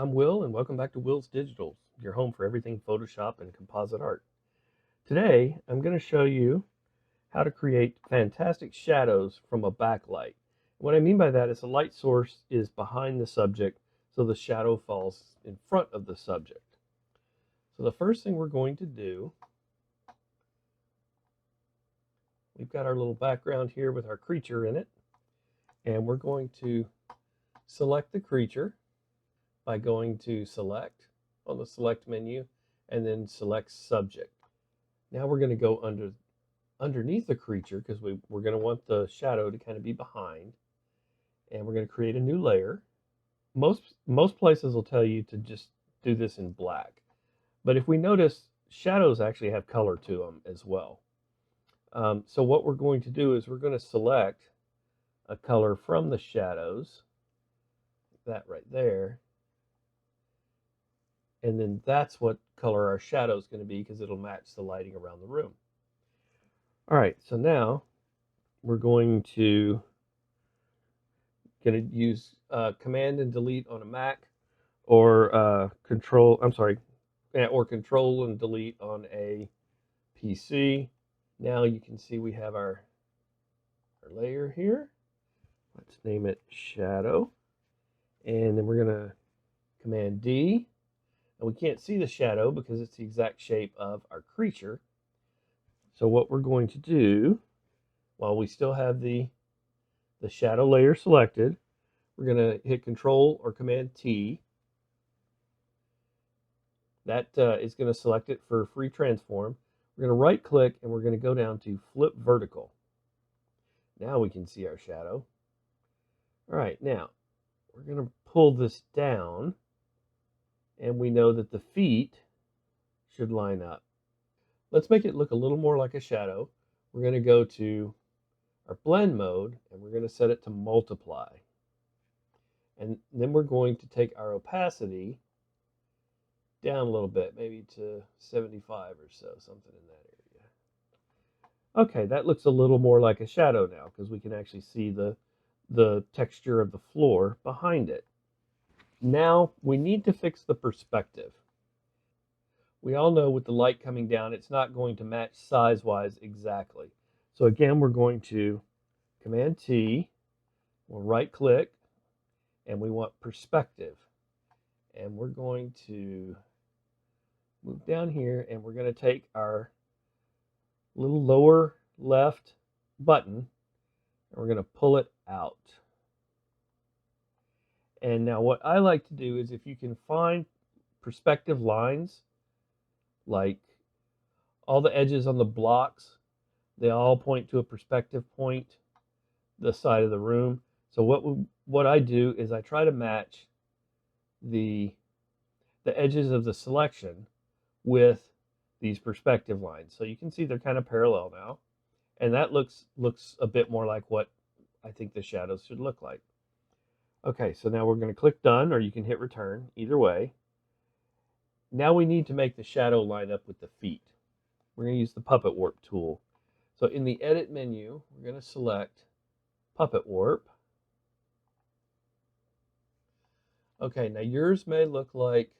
I'm Will, and welcome back to Will's Digitals, your home for everything Photoshop and composite art. Today, I'm going to show you how to create fantastic shadows from a backlight. What I mean by that is the light source is behind the subject, so the shadow falls in front of the subject. So the first thing we're going to do, we've got our little background here with our creature in it, and we're going to select the creature by going to Select on the Select menu, and then select Subject. Now we're going to go underneath the creature because we're going to want the shadow to kind of be behind, and we're going to create a new layer. Most places will tell you to just do this in black, but if we notice, shadows actually have color to them as well. So what we're going to do is we're going to select a color from the shadows, that right there, and then that's what color our shadow is going to be because it'll match the lighting around the room. All right, so now we're going to use Command and Delete on a Mac, or Control and Delete on a PC. Now you can see we have our layer here. Let's name it Shadow, and then we're going to Command D. And we can't see the shadow because it's the exact shape of our creature. So what we're going to do, while we still have the shadow layer selected, we're going to hit Control or Command T. That is going to select it for free transform. We're going to right click and we're going to go down to Flip Vertical. Now we can see our shadow. All right, now we're going to pull this down, and we know that the feet should line up. Let's make it look a little more like a shadow. We're going to go to our blend mode and we're going to set it to multiply. And then we're going to take our opacity down a little bit, maybe to 75 or so, something in that area. Okay, that looks a little more like a shadow now because we can actually see the texture of the floor behind it. Now we need to fix the perspective. We all know with the light coming down, it's not going to match size-wise exactly. So again, we're going to Command T, we'll right-click, and we want perspective. And we're going to move down here, and we're going to take our little lower left button, and we're going to pull it out. And now what I like to do is if you can find perspective lines, like all the edges on the blocks, they all point to a perspective point, the side of the room. So what I do is I try to match the edges of the selection with these perspective lines. So you can see they're kind of parallel now, and that looks a bit more like what I think the shadows should look like. Okay, so now we're going to click Done, or you can hit Return, either way. Now we need to make the shadow line up with the feet. We're going to use the Puppet Warp tool. So in the Edit menu, we're going to select Puppet Warp. Okay, now yours may look like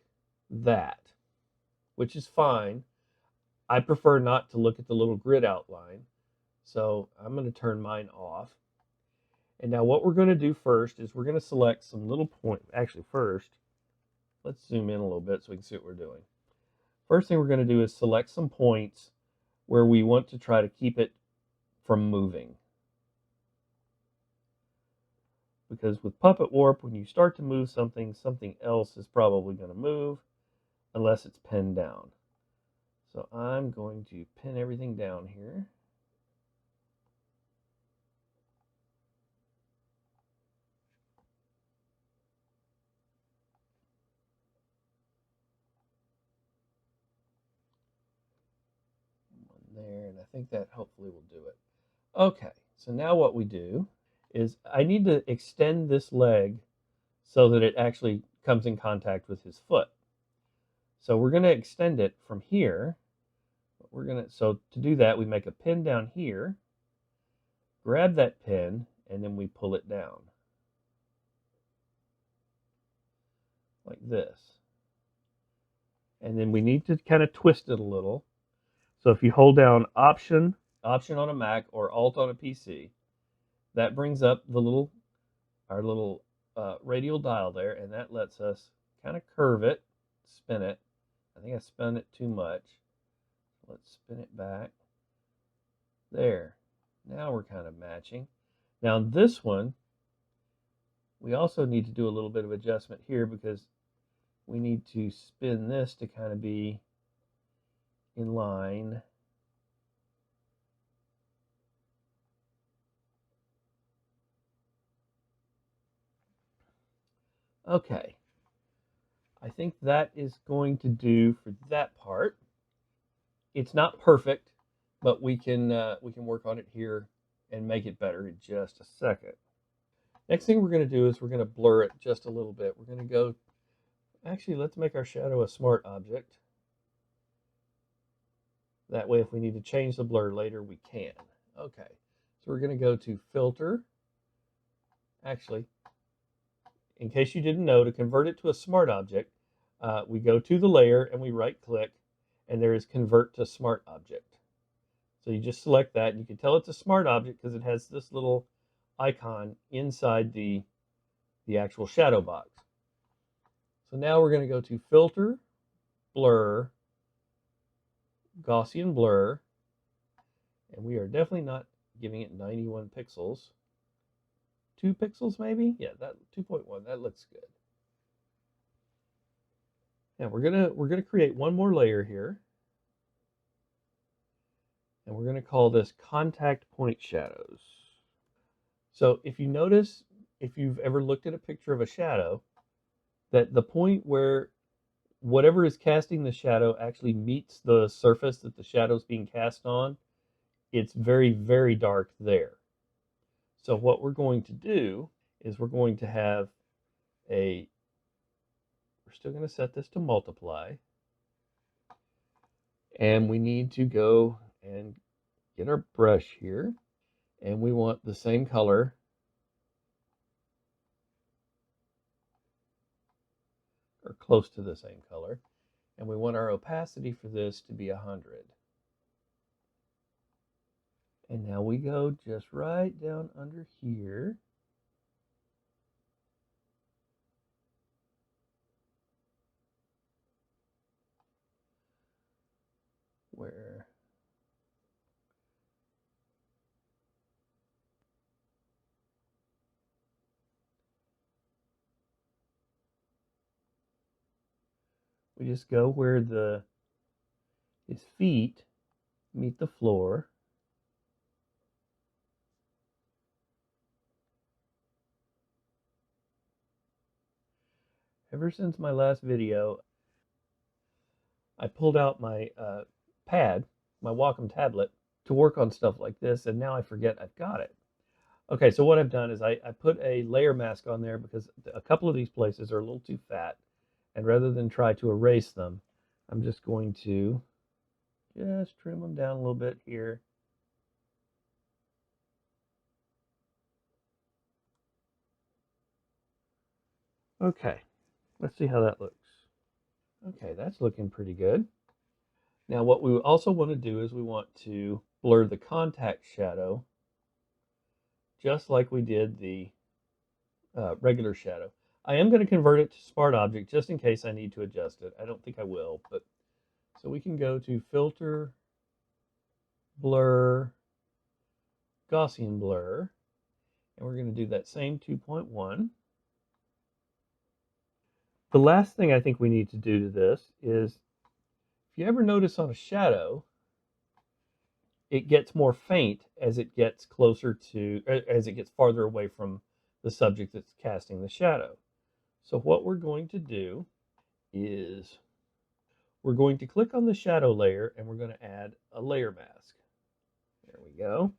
that, which is fine. I prefer not to look at the little grid outline, so I'm going to turn mine off. And now what we're going to do first is we're going to select some little points. Actually, first, let's zoom in a little bit so we can see what we're doing. First thing we're going to do is select some points where we want to try to keep it from moving. Because with Puppet Warp, when you start to move something, something else is probably going to move unless it's pinned down. So I'm going to pin everything down here. One there, and I think that hopefully will do it. Okay, so now what we do is I need to extend this leg so that it actually comes in contact with his foot. So we're going to extend it from here. So to do that, we make a pin down here, grab that pin, and then we pull it down. like this. And then we need to kind of twist it a little. So if you hold down Option on a Mac or Alt on a PC, that brings up our little radial dial there, and that lets us kind of curve it, spin it. I think I spun it too much. Let's spin it back. There. Now we're kind of matching. Now this one, we also need to do a little bit of adjustment here because we need to spin this to kind of be in line. Okay. I think that is going to do for that part. It's not perfect, but we can work on it here and make it better in just a second. Next thing we're going to do is we're going to blur it just a little bit. We're going to go, actually, let's make our shadow a smart object. That way, if we need to change the blur later, we can. Okay, so we're going to go to Filter. Actually, in case you didn't know, to convert it to a smart object, we go to the layer and we right-click, and there is Convert to Smart Object. So you just select that, and you can tell it's a smart object because it has this little icon inside the actual shadow box. So now we're going to go to Filter, Blur, Gaussian Blur, and we are definitely not giving it 91 pixels. 2 pixels maybe? Yeah, that 2.1, that looks good. Now we're gonna create one more layer here, and we're gonna call this Contact Point Shadows. So if you notice, if you've ever looked at a picture of a shadow, that the point where whatever is casting the shadow actually meets the surface that the shadow is being cast on, it's very, very dark there. So what we're going to do is we're going to have we're still going to set this to multiply. And we need to go and get our brush here. And we want the same color. Or close to the same color. And we want our opacity for this to be 100. And now we go just right down under here. Where we just go where his feet meet the floor. Ever since my last video, I pulled out my pad, my Wacom tablet, to work on stuff like this, and now I forget I've got it. Okay, so what I've done is I put a layer mask on there because a couple of these places are a little too fat, and rather than try to erase them, I'm just going to just trim them down a little bit here. Okay, let's see how that looks. Okay, that's looking pretty good. Now what we also want to do is we want to blur the contact shadow just like we did the regular shadow. I am going to convert it to Smart Object just in case I need to adjust it. I don't think I will, but so we can go to Filter, Blur, Gaussian Blur, and we're going to do that same 2.1. The last thing I think we need to do to this is, if you ever notice on a shadow, it gets more faint as it gets closer to, as it gets farther away from the subject that's casting the shadow. So what we're going to do is we're going to click on the shadow layer and we're going to add a layer mask. There we go.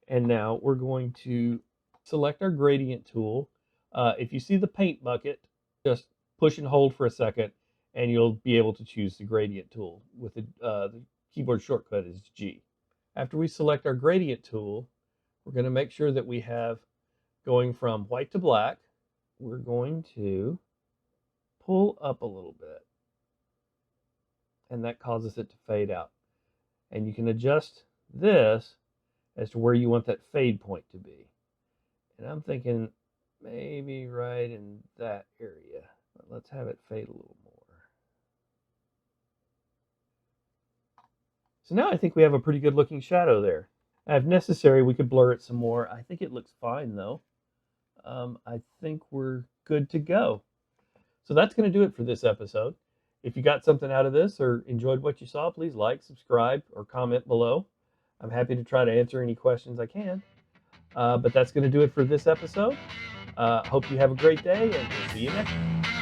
And now we're going to select our gradient tool. If you see the paint bucket, just push and hold for a second and you'll be able to choose the gradient tool. With the keyboard shortcut is G. After we select our gradient tool, we're going to make sure that we have going from white to black. We're going to pull up a little bit, and that causes it to fade out. And you can adjust this as to where you want that fade point to be. And I'm thinking maybe right in that area. But let's have it fade a little more. So now I think we have a pretty good looking shadow there. If necessary, we could blur it some more. I think it looks fine though. I think we're good to go. So that's going to do it for this episode. If you got something out of this or enjoyed what you saw, please like, subscribe, or comment below. I'm happy to try to answer any questions I can. But that's going to do it for this episode. Hope you have a great day, and we'll see you next time.